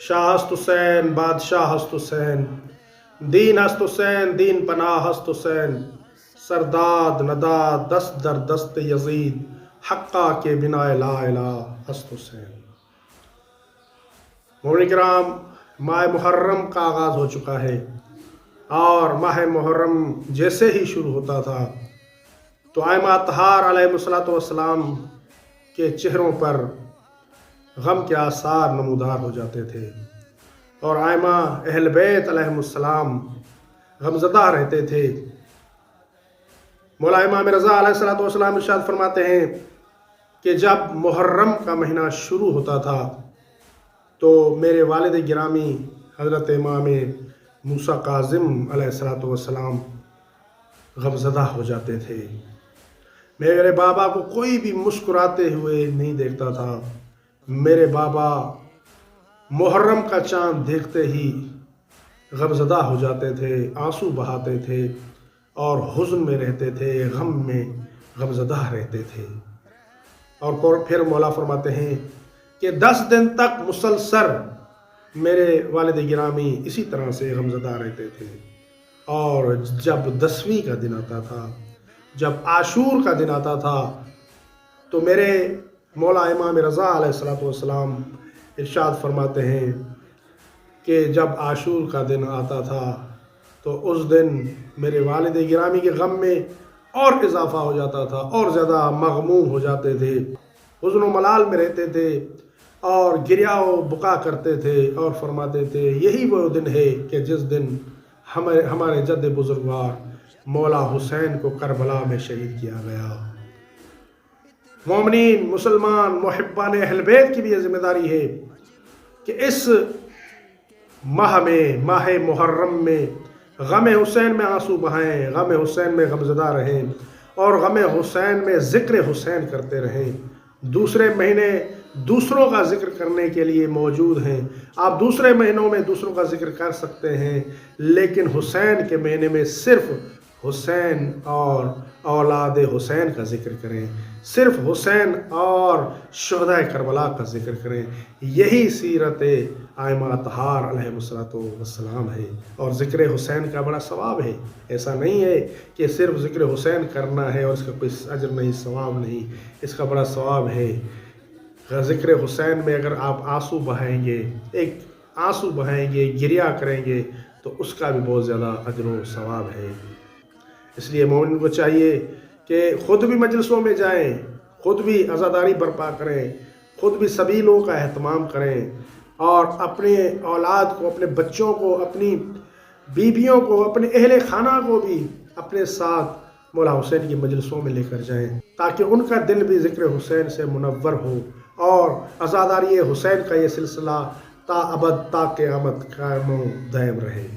شاہ ہست حسین بادشاہ ہست حسین، دین ہست حسین دین پناہ ہست حسین، سرداد نداد دست در دست یزید، حقہ کے بنا لا الہ ہست حسین۔ مومنین کرام، ماہ محرم کا آغاز ہو چکا ہے، اور ماہ محرم جیسے ہی شروع ہوتا تھا تو ائمہ اطہار علیہ السلام کے چہروں پر غم کے آثار نمودار ہو جاتے تھے، اور ائمہ اہل بیت علیہ السلام غمزدہ رہتے تھے۔ مولا امام رضا علیہ السلام ارشاد فرماتے ہیں کہ جب محرم کا مہینہ شروع ہوتا تھا تو میرے والد گرامی حضرت امام موسیٰ کاظم علیہ السلام غمزدہ ہو جاتے تھے۔ میرے بابا کو کوئی بھی مسکراتے ہوئے نہیں دیکھتا تھا۔ میرے بابا محرم کا چاند دیکھتے ہی غمزدہ ہو جاتے تھے، آنسو بہاتے تھے، اور حزن میں رہتے تھے، غم میں غمزدہ رہتے تھے۔ اور پھر مولا فرماتے ہیں کہ 10 دن تک مسلسل میرے والد گرامی اسی طرح سے غمزدہ رہتے تھے، اور جب 10ویں کا دن آتا تھا، جب عاشور کا دن آتا تھا، تو میرے مولا امام رضا علیہ السلام ارشاد فرماتے ہیں کہ جب عاشور کا دن آتا تھا تو اس دن میرے والد گرامی کے غم میں اور اضافہ ہو جاتا تھا، اور زیادہ مغموم ہو جاتے تھے، حزن و ملال میں رہتے تھے، اور گریہ و بکا کرتے تھے، اور فرماتے تھے یہی وہ دن ہے کہ جس دن ہمارے جد بزرگوار مولا حسین کو کربلا میں شہید کیا گیا۔ مومنین، مسلمان، محبان اہل بیت کی بھی یہ ذمہ داری ہے کہ اس ماہ میں، ماہ محرم میں، غم حسین میں آنسو بہائیں، غم حسین میں غمزدہ رہیں، اور غم حسین میں ذکر حسین کرتے رہیں۔ دوسرے مہینے دوسروں کا ذکر کرنے کے لیے موجود ہیں، آپ دوسرے مہینوں میں دوسروں کا ذکر کر سکتے ہیں، لیکن حسین کے مہینے میں صرف حسین اور اولاد حسین کا ذکر کریں، صرف حسین اور شہدائے کربلا کا ذکر کریں۔ یہی سیرت ائمہ اطہار علیہ السلام ہے، اور ذکر حسین کا بڑا ثواب ہے۔ ایسا نہیں ہے کہ صرف ذکر حسین کرنا ہے اور اس کا کوئی اجر نہیں، ثواب نہیں، اس کا بڑا ثواب ہے۔ ذکر حسین میں اگر آپ آنسو بہائیں گے، ایک آنسو بہائیں گے، گریہ کریں گے، تو اس کا بھی بہت زیادہ اجر و ثواب ہے۔ اس لیے مومن کو چاہیے کہ خود بھی مجلسوں میں جائیں، خود بھی عزاداری برپا کریں، خود بھی سبھی لوگوں کا اہتمام کریں، اور اپنے اولاد کو، اپنے بچوں کو، اپنی بیویوں کو، اپنے اہل خانہ کو بھی اپنے ساتھ مولا حسین کی مجلسوں میں لے کر جائیں، تاکہ ان کا دل بھی ذکر حسین سے منور ہو، اور عزاداری حسین کا یہ سلسلہ تا ابد تا قیامت قائم و دائم رہے۔